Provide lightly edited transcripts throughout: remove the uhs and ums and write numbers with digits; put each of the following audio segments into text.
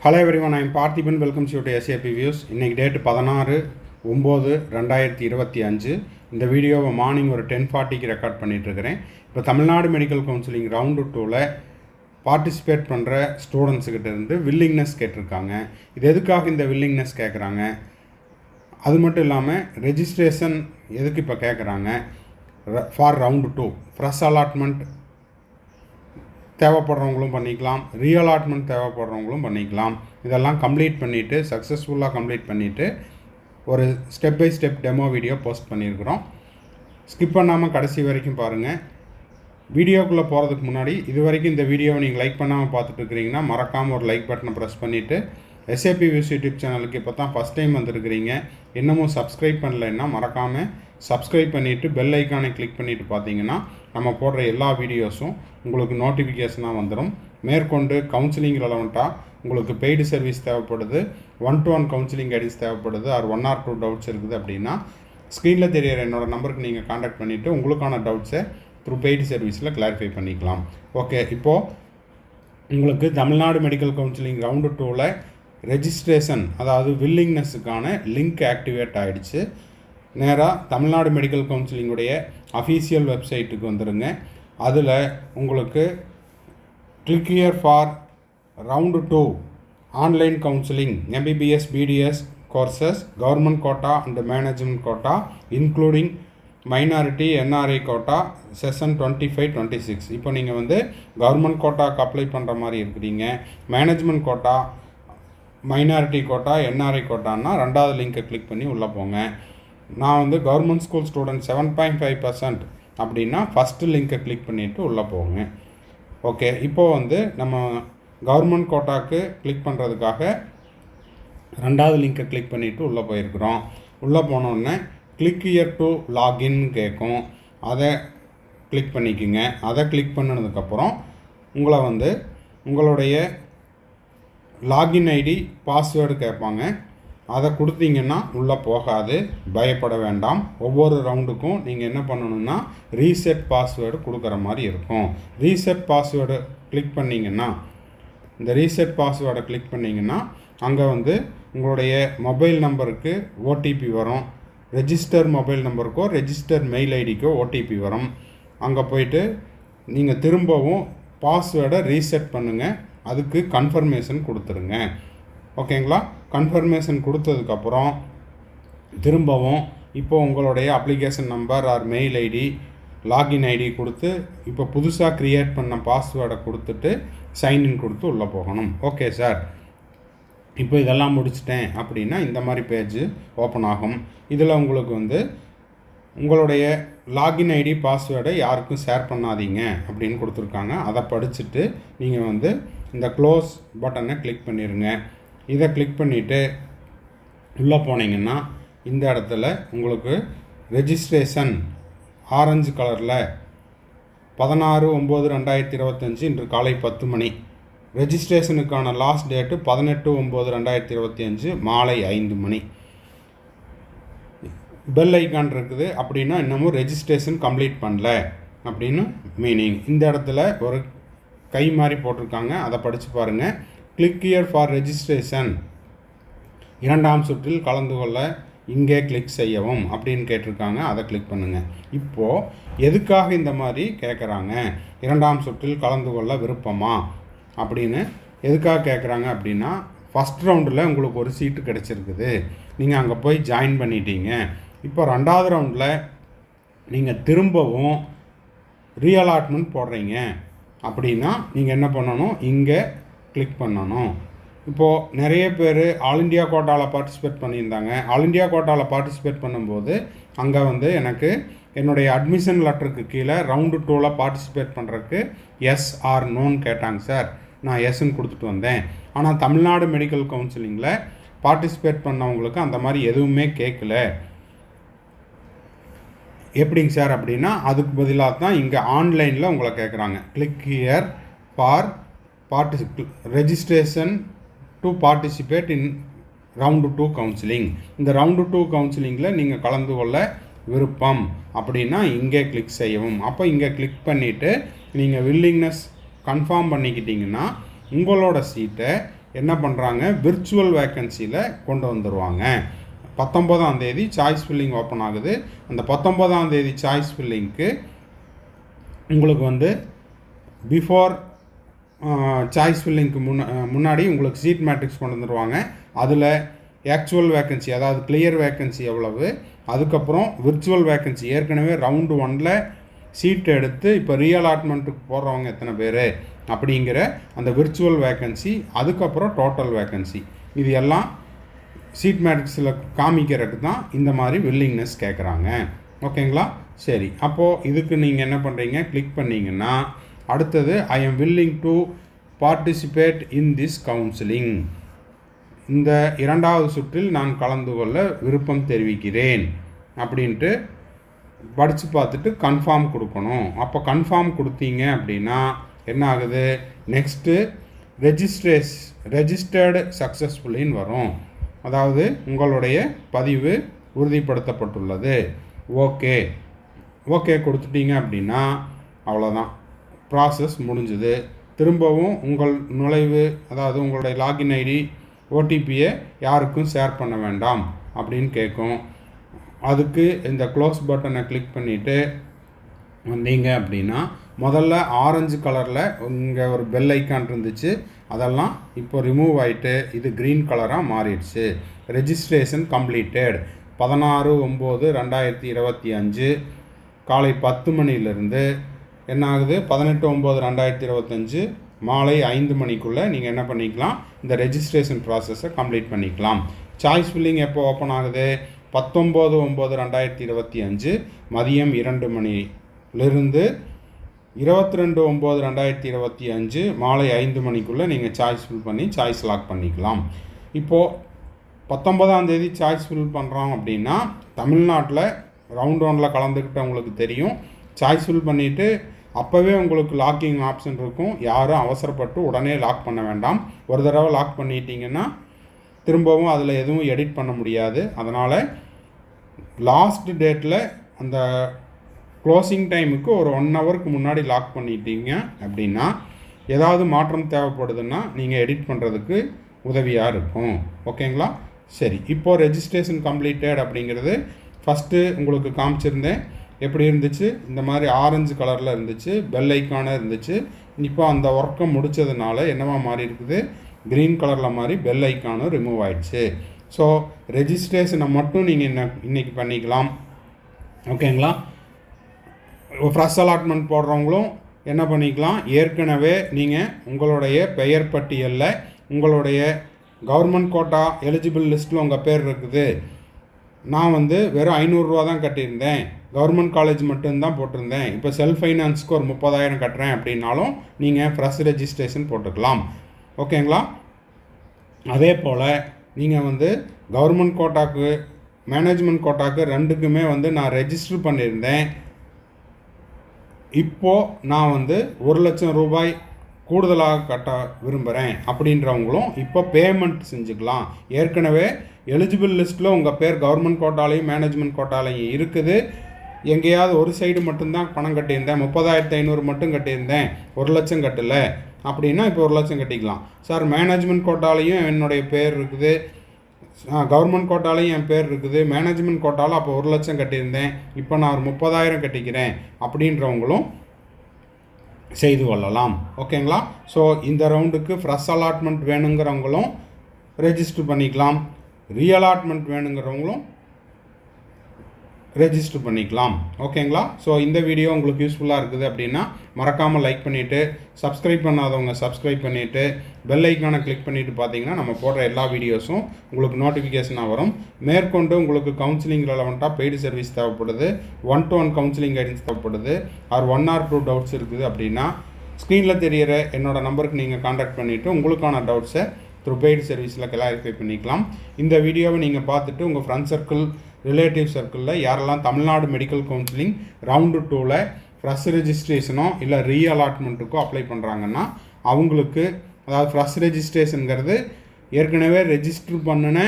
Hello everyone, I am Parthiban. Welcome to SAP views. இன்றைக்கி date 16/9/2025. இந்த வீடியோவை மார்னிங் ஒரு 10:40க்கு ரெக்கார்ட் பண்ணிகிட்ருக்கிறேன். இப்போ தமிழ்நாடு மெடிக்கல் கவுன்சிலிங் ரவுண்டு 2ல் பார்ட்டிசிபேட் பண்ணுற ஸ்டூடெண்ட்ஸுக்கிட்ட இருந்து வில்லிங்னஸ் கேட்டிருக்காங்க. இது எதுக்காக இந்த வில்லிங்னஸ் கேட்குறாங்க, அது மட்டும் இல்லாமல் ரெஜிஸ்ட்ரேஷன் எதுக்கு இப்போ கேட்குறாங்க ஃபார் ரவுண்டு 2, ஃப்ரெஷ் அலாட்மெண்ட் தேவைப்படுறவங்களும் பண்ணிக்கலாம், ரீஅலாட்மெண்ட் தேவைப்படுறவங்களும் பண்ணிக்கலாம். இதெல்லாம் கம்ப்ளீட் பண்ணிவிட்டு சக்ஸஸ்ஃபுல்லாக கம்ப்ளீட் பண்ணிவிட்டு ஒரு step by step demo video post பண்ணியிருக்கிறோம். ஸ்கிப் பண்ணாமல் கடைசி வரைக்கும் பாருங்கள். வீடியோக்குள்ளே போகிறதுக்கு முன்னாடி இது வரைக்கும் இந்த வீடியோவை நீங்கள் லைக் பண்ணாமல் பார்த்துட்டு இருக்கிறீங்கன்னா மறக்காமல் ஒரு லைக் பட்டனை ப்ரெஸ் பண்ணிவிட்டு SAP வியூஸ் யூடியூப் சேனலுக்கு இப்போ தான் ஃபஸ்ட் டைம் வந்துருக்கிறீங்க, இன்னமும் சப்ஸ்கிரைப் பண்ணலைன்னா மறக்காமல் சப்ஸ்கிரைப் பண்ணிவிட்டு பெல் ஐக்கானை கிளிக் பண்ணிவிட்டு பார்த்தீங்கன்னா நம்ம போடுற எல்லா வீடியோஸும் உங்களுக்கு நோட்டிஃபிகேஷனாக வந்துடும். மேற்கொண்டு கவுன்சிலிங் ரெலவெண்ட்டாக உங்களுக்கு பெய்டு சர்வீஸ் தேவைப்படுது, 1-to-1 கவுன்சிலிங் கைடன்ஸ் தேவைப்படுது, ஆர் 1 or 2 டவுட்ஸ் இருக்குது அப்படின்னா ஸ்க்ரீனில் தெரியிற என்னோடய நம்பருக்கு நீங்கள் காண்டாக்ட் பண்ணிவிட்டு உங்களுக்கான டவுட்ஸை த்ரூ பெய்டு சர்வீஸில் கிளாரிஃபை பண்ணிக்கலாம். ஓகே, இப்போது உங்களுக்கு தமிழ்நாடு மெடிக்கல் கவுன்சிலிங் ரவுண்டு 2ல் ரெஜிஸ்ட்ரேஷன், அதாவது வில்லிங்னஸுக்கான லிங்க் ஆக்டிவேட் ஆகிடுச்சு. நேராக தமிழ்நாடு மெடிக்கல் கவுன்சிலிங்குடைய அஃபீஷியல் வெப்சைட்டுக்கு வந்துடுங்க. அதில் உங்களுக்கு click here for round 2 online counselling MBBS BDS courses government quota and management quota including minority NRI quota session 25-26. இப்போ நீங்கள் வந்து கவர்மெண்ட் கோட்டாவுக்கு அப்ளை பண்ணுற மாதிரி இருக்கிறீங்க, management quota, minority quota, NRI கோட்டான்னா ரெண்டாவது லிங்கை கிளிக் பண்ணி உள்ளே போங்க. நான் வந்து கவர்மெண்ட் ஸ்கூல் ஸ்டூடெண்ட் 7.5% அப்படின்னா ஃபஸ்ட்டு லிங்கை கிளிக் பண்ணிவிட்டு உள்ளே போங்க. ஓகே, இப்போது வந்து நம்ம கவர்மெண்ட் கோட்டாவுக்கு கிளிக் பண்ணுறதுக்காக ரெண்டாவது லிங்கை கிளிக் பண்ணிவிட்டு உள்ளே போயிருக்கிறோம். உள்ளே போனோடனே கிளிக் ஹியர் டு லாகின் கேட்கும், அதை கிளிக் பண்ணிக்கோங்க. அதை கிளிக் பண்ணினதுக்கப்புறம் உங்களை வந்து உங்களுடைய லாகின் ஐடி பாஸ்வேர்டு கேட்பாங்க. அதை கொடுத்தீங்கன்னா உள்ளே போகாது, பயப்பட வேண்டாம். ஒவ்வொரு ரவுண்டுக்கும் நீங்கள் என்ன பண்ணணுன்னா ரீசெட் பாஸ்வேர்டு கொடுக்குற மாதிரி இருக்கும். ரீசெட் பாஸ்வேர்டு கிளிக் பண்ணிங்கன்னா, இந்த ரீசெட் பாஸ்வேர்டை கிளிக் பண்ணிங்கன்னா அங்கே வந்து உங்களுடைய மொபைல் நம்பருக்கு OTP வரும். ரெஜிஸ்டர் மொபைல் நம்பருக்கோ ரெஜிஸ்டர் மெயில் ஐடிக்கோ OTP வரும். அங்கே போயிட்டு நீங்கள் திரும்பவும் பாஸ்வேர்டை ரீசெட் பண்ணுங்கள், அதுக்கு கன்ஃபர்மேஷன் கொடுத்துருங்க. ஓகேங்களா? கன்ஃபர்மேஷன் கொடுத்ததுக்கப்புறம் திரும்பவும் இப்போ உங்களுடைய application number or mail ID, login ID கொடுத்து இப்போ புதுசாக க்ரியேட் பண்ண பாஸ்வேர்டை கொடுத்துட்டு சைன்இன் கொடுத்து உள்ளே போகணும். ஓகே சார், இப்போ இதெல்லாம் முடிச்சிட்டேன் அப்படின்னா இந்த மாதிரி பேஜ் ஓப்பன் ஆகும். இதில் உங்களுக்கு வந்து உங்களுடைய லாகின் ஐடி பாஸ்வேர்டை யாருக்கும் ஷேர் பண்ணாதீங்க அப்படின்னு கொடுத்துருக்காங்க. அதை படிச்சுட்டு நீங்கள் வந்து இந்த க்ளோஸ் பட்டனை கிளிக் பண்ணிடுங்க. இதை கிளிக் பண்ணிவிட்டு உள்ளே போனீங்கன்னா இந்த இடத்துல உங்களுக்கு ரெஜிஸ்ட்ரேஷன் ஆரஞ்சு கலரில் 16/9/2025 இன்று காலை 10 மணி. ரெஜிஸ்ட்ரேஷனுக்கான லாஸ்ட் டேட்டு 18/9/2025 மாலை 5 மணி. பெல் ஐக்கான் இருக்குது அப்படின்னா இன்னமும் ரெஜிஸ்ட்ரேஷன் கம்ப்ளீட் பண்ணல அப்படின்னு மீனிங். இந்த இடத்துல ஒரு கை மாதிரி போட்டிருக்காங்க, அதை படித்து பாருங்கள். கிளிக் ஹியர் ஃபார் ரெஜிஸ்ட்ரேஷன், 2ஆம் சுற்றில் கலந்து கொள்ள இங்கே கிளிக் செய்யவும் அப்படின்னு கேட்டிருக்காங்க. அதை கிளிக் பண்ணுங்கள். இப்போது எதுக்காக இந்த மாதிரி கேட்குறாங்க, 2ஆம் சுற்றில் கலந்து கொள்ள விருப்பமா அப்படின்னு எதுக்காக கேட்குறாங்க அப்படின்னா, ஃபஸ்ட் ரவுண்டில் உங்களுக்கு ஒரு சீட்டு கிடச்சிருக்குது, நீங்கள் அங்கே போய் ஜாயின் பண்ணிட்டீங்க. இப்போ 2வது ரவுண்டில் நீங்கள் திரும்பவும் ரீஅலாட்மெண்ட் போடுறீங்க அப்படின்னா நீங்கள் என்ன பண்ணணும், இங்கே கிளிக் பண்ணணும். இப்போது நிறைய பேர் ஆல் இண்டியா கோட்டாவில் பார்ட்டிசிபேட் பண்ணியிருந்தாங்க. ஆல் இண்டியா கோட்டாவில் பார்ட்டிசிபேட் பண்ணும்போது அங்கே வந்து எனக்கு என்னுடைய அட்மிஷன் லெட்டருக்கு கீழே ரவுண்டு 2ல் பார்ட்டிசிபேட் பண்ணுறதுக்கு எஸ் ஆர் நோன்னு கேட்டாங்க சார். நான் எஸ்ன்னு கொடுத்துட்டு வந்தேன். ஆனால் தமிழ்நாடு மெடிக்கல் கவுன்சிலிங்கில் பார்ட்டிசிபேட் பண்ணவங்களுக்கு அந்த மாதிரி எதுவுமே கேட்கல. எப்படிங்க சார் அப்படின்னா, அதுக்கு பதிலாக தான் இங்கே ஆன்லைனில் உங்களை கேட்குறாங்க. Click here for registration to participate in round 2 counselling. இந்த ரவுண்டு 2 கவுன்சிலிங்கில் நீங்கள் கலந்து கொள்ள விருப்பம் அப்படின்னா இங்கே கிளிக் செய்யவும். அப்போ இங்கே கிளிக் பண்ணிவிட்டு நீங்கள் வில்லிங்னஸ் கன்ஃபார்ம் பண்ணிக்கிட்டிங்கன்னா உங்களோட சீட்டை என்ன பண்ணுறாங்க, விர்ச்சுவல் வேக்கன்சியில் கொண்டு வந்துடுவாங்க. 19ஆம் தேதி சாய்ஸ் ஃபில்லிங் ஓப்பன் ஆகுது. அந்த 19ஆம் தேதி சாய்ஸ் ஃபில்லிங்க்கு உங்களுக்கு வந்து பிஃபோர் சாய்ஸ் ஃபில்லிங்க்கு முன்னாடி உங்களுக்கு சீட் மேட்ரிக்ஸ் கொண்டு வந்துடுவாங்க. அதில் ஆக்சுவல் வேக்கன்சி, அதாவது கிளியர் வேக்கன்சி எவ்வளவு, அதுக்கப்புறம் விர்ச்சுவல் வேக்கன்சி, ஏற்கனவே ரவுண்டு 1ல் சீட் எடுத்து இப்போ ரீஅலாட்மெண்ட்டுக்கு போடுறவங்க எத்தனை பேர் அப்படிங்கிற அந்த விர்ச்சுவல் வேக்கன்சி, அதுக்கப்புறம் டோட்டல் வேக்கன்சி, இது எல்லாம் சீட் மேட்ரிக்ஸில் காமிக்கிறதுக்கு தான் இந்த மாதிரி வில்லிங்னஸ் கேட்குறாங்க. ஓகேங்களா? சரி, அப்போது இதுக்கு நீங்கள் என்ன பண்ணுறீங்க, கிளிக் பண்ணிங்கன்னா அடுத்தது I am willing to participate in this counselling, இந்த 2வது சுற்றில் நான் கலந்து கொள்ள விருப்பம் தெரிவிக்கிறேன் அப்படின்ட்டு படித்து பார்த்துட்டு கன்ஃபார்ம் கொடுக்கணும். அப்போ கன்ஃபார்ம் கொடுத்தீங்க அப்படின்னா என்ன ஆகுது, நெக்ஸ்ட்டு ரெஜிஸ்டர்டு சக்ஸஸ்ஃபுல்லின்னு வரும். அதாவது உங்களுடைய பதிவு உறுதிப்படுத்தப்பட்டுள்ளது. ஓகே கொடுத்துட்டீங்க அப்படின்னா அவ்வளோதான், ப்ராசஸ் முடிஞ்சுது. திரும்பவும் உங்கள் நுழைவு, அதாவது உங்களுடைய லாகின் ஐடி ஓடிபியை யாருக்கும் ஷேர் பண்ண வேண்டாம் அப்படின்னு கேட்கும். அதுக்கு இந்த க்ளோஸ் பட்டனை கிளிக் பண்ணிவிட்டு வந்தீங்க அப்படின்னா முதல்ல ஆரஞ்சு கலரில் இங்கே ஒரு பெல் ஐக்கான் இருந்துச்சு, அதெல்லாம் இப்போ ரிமூவ் ஆகிட்டு இது க்ரீன் கலராக மாறிடுச்சு. ரெஜிஸ்ட்ரேஷன் கம்ப்ளீட்டட் 16/9/2025 காலை 10 மணிலேருந்து என்ன ஆகுது, 18/9/2025 மாலை 5 மணிக்குள்ளே நீங்கள் என்ன பண்ணிக்கலாம், இந்த ரெஜிஸ்ட்ரேஷன் ப்ராசஸை கம்ப்ளீட் பண்ணிக்கலாம். சாய்ஸ் ஃபில்லிங் எப்போ ஓப்பன் ஆகுது, 19/9/2025 மதியம் 2 மணிலிருந்து 22/9/2025 மாலை 5 மணிக்குள்ளே நீங்கள் சாய்ஸ் ஃபில் பண்ணி சாய்ஸ் லாக் பண்ணிக்கலாம். இப்போது 19ஆம் தேதி சாய்ஸ் ஃபில் பண்ணுறோம் அப்படின்னா தமிழ்நாட்டில் ரவுண்ட் 1ல் கலந்துக்கிட்டவங்களுக்கு தெரியும். சாய்ஸ் ஃபில் பண்ணிவிட்டு அப்போவே உங்களுக்கு லாக்கிங் ஆப்ஷன் இருக்கும். யாரும் அவசரப்பட்டு உடனே லாக் பண்ண வேண்டாம். ஒரு தடவை லாக் பண்ணிட்டீங்கன்னா திரும்பவும் அதில் எதுவும் எடிட் பண்ண முடியாது. அதனால் லாஸ்ட் டேட்டில் அந்த க்ளோசிங் டைமுக்கு ஒரு 1 ஹவருக்கு முன்னாடி லாக் பண்ணிட்டீங்க அப்படின்னா ஏதாவது மாற்றம் தேவைப்படுதுன்னா நீங்கள் எடிட் பண்ணுறதுக்கு உதவியாக இருக்கும். ஓகேங்களா? சரி, இப்போது ரெஜிஸ்ட்ரேஷன் கம்ப்ளீட்டட் அப்படிங்கிறது ஃபஸ்ட்டு உங்களுக்கு காமிச்சிருந்தேன். எப்படி இருந்துச்சு, இந்த மாதிரி ஆரஞ்சு கலரில் இருந்துச்சு, பெல் ஐக்கானாக இருந்துச்சு. இப்போ அந்த ஒர்க்கை முடித்ததுனால என்னவா மாறி இருக்குது, க்ரீன் கலரில் மாதிரி பெல் ஐக்கானும் ரிமூவ் ஆகிடுச்சு. ஸோ ரெஜிஸ்ட்ரேஷனை மட்டும் நீங்கள் இன்றைக்கி பண்ணிக்கலாம். ஓகேங்களா? ஃப்ரெஷ் அலாட்மெண்ட் போடுறவங்களும் என்ன பண்ணிக்கலாம், ஏற்கனவே நீங்கள் உங்களுடைய பெயர் பட்டியலில் உங்களுடைய கவர்மெண்ட் கோட்டா எலிஜிபிள் லிஸ்ட்டில் உங்கள் பேர் இருக்குது. நான் வந்து வெறும் 500 ரூபா தான் கட்டியிருந்தேன், கவர்மெண்ட் காலேஜ் மட்டும்தான் போட்டிருந்தேன், இப்போ செல்ஃப் ஃபைனான்ஸ்க்கு ஒரு 30,000 கட்டுறேன் அப்படின்னாலும் நீங்கள் ஃப்ரெஷ் ரெஜிஸ்ட்ரேஷன் போட்டுக்கலாம். ஓகேங்களா? அதே போல் நீங்கள் வந்து கவர்மெண்ட் கோட்டாக்கு மேனேஜ்மெண்ட் கோட்டாக்கு 2க்குமே வந்து நான் ரெஜிஸ்டர் பண்ணியிருந்தேன். இப்போது நான் வந்து 1 லட்சம் ரூபாய் கூடுதலாக கட்ட விரும்புகிறேன் அப்படின்றவங்களும் இப்போ பேமெண்ட் செஞ்சுக்கலாம். ஏற்கனவே எலிஜிபிள் லிஸ்ட்டில் உங்கள் பேர் கவர்மெண்ட் கோட்டாலையும் மேனேஜ்மெண்ட் கோட்டாலையும் இருக்குது. எங்கேயாவது ஒரு சைடு மட்டும்தான் பணம் கட்டியிருந்தேன், 30,500 மட்டும் கட்டியிருந்தேன், 1 லட்சம் கட்டலை அப்படின்னா இப்போ 1 லட்சம் கட்டிக்கலாம். சார் மேனேஜ்மெண்ட் கோட்டாலையும் என்னுடைய பேர் இருக்குது, கவர்மெண்ட் கோட்டாலையும் என் பேர் இருக்குது, மேனேஜ்மெண்ட் கோட்டாவில் அப்போ 1 லட்சம் கட்டியிருந்தேன், இப்போ நான் ஒரு 30,000 கட்டிக்கிறேன் அப்படின்றவங்களும் செய்து கொள்ளலாம். ஓகேங்களா? ஸோ இந்த ரவுண்டுக்கு ஃப்ரெஷ் அலாட்மெண்ட் வேணுங்கிறவங்களும் ரெஜிஸ்டர் பண்ணிக்கலாம், ரீஅலாட்மெண்ட் வேணுங்கிறவங்களும் ரெஜிஸ்டர் பண்ணிக்கலாம். ஓகேங்களா? ஸோ இந்த வீடியோ உங்களுக்கு யூஸ்ஃபுல்லாக இருக்குது அப்படின்னா மறக்காமல் லைக் பண்ணிவிட்டு, சப்ஸ்கிரைப் பண்ணாதவங்க சப்ஸ்கிரைப் பண்ணிவிட்டு பெல் ஐக்கானை கிளிக் பண்ணிவிட்டு பார்த்தீங்கன்னா நம்ம போடுற எல்லா வீடியோஸும் உங்களுக்கு நோட்டிஃபிகேஷனாக வரும். மேற்கொண்டு உங்களுக்கு கவுன்சிலிங் ரெலவெண்ட்டாக பெய்டு சர்வீஸ் தேவைப்படுது, 1-to-1 கவுன்சிலிங் கைடன்ஸ் தேவைப்படுது, ஆர் 1 or 2 டவுட்ஸ் இருக்குது அப்படின்னா ஸ்க்ரீனில் தெரிகிற என்னோடய நம்பருக்கு நீங்கள் கான்டாக்ட் பண்ணிவிட்டு உங்களுக்கான டவுட்ஸை த்ரூ பெய்டு சர்வீஸில் கிளாரிஃபை பண்ணிக்கலாம். இந்த வீடியோவை நீங்கள் பார்த்துட்டு உங்கள் ஃப்ரெண்ட் சர்க்கிள், ரிலேட்டிவ் சர்க்கிளில் யாரெல்லாம் தமிழ்நாடு மெடிக்கல் கவுன்சிலிங் ரவுண்டு 2ல் ஃப்ரெஷ் ரெஜிஸ்ட்ரேஷனோ இல்லை ரீஅலாட்மெண்ட்டுக்கோ அப்ளை பண்ணுறாங்கன்னா அவங்களுக்கு, அதாவது ஃப்ரெஷ் ரெஜிஸ்ட்ரேஷனுங்கிறது ஏற்கனவே ரெஜிஸ்டர் பண்ணின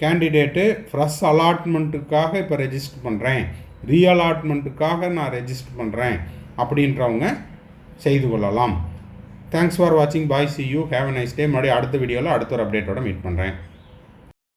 கேண்டிடேட்டு ஃப்ரெஷ் அலாட்மெண்ட்டுக்காக இப்போ ரெஜிஸ்டர் பண்ணுறேன், ரீஅலாட்மெண்ட்டுக்காக நான் ரெஜிஸ்டர் பண்ணுறேன் அப்படின்றவங்க செய்து கொள்ளலாம். தேங்க்ஸ் ஃபார் வாட்சிங். Bye, see you, have a nice day. மறுபடியும் அடுத்த வீடியோவில் அடுத்த ஒரு அப்டேட்டோட மீட் பண்ணுறேன்.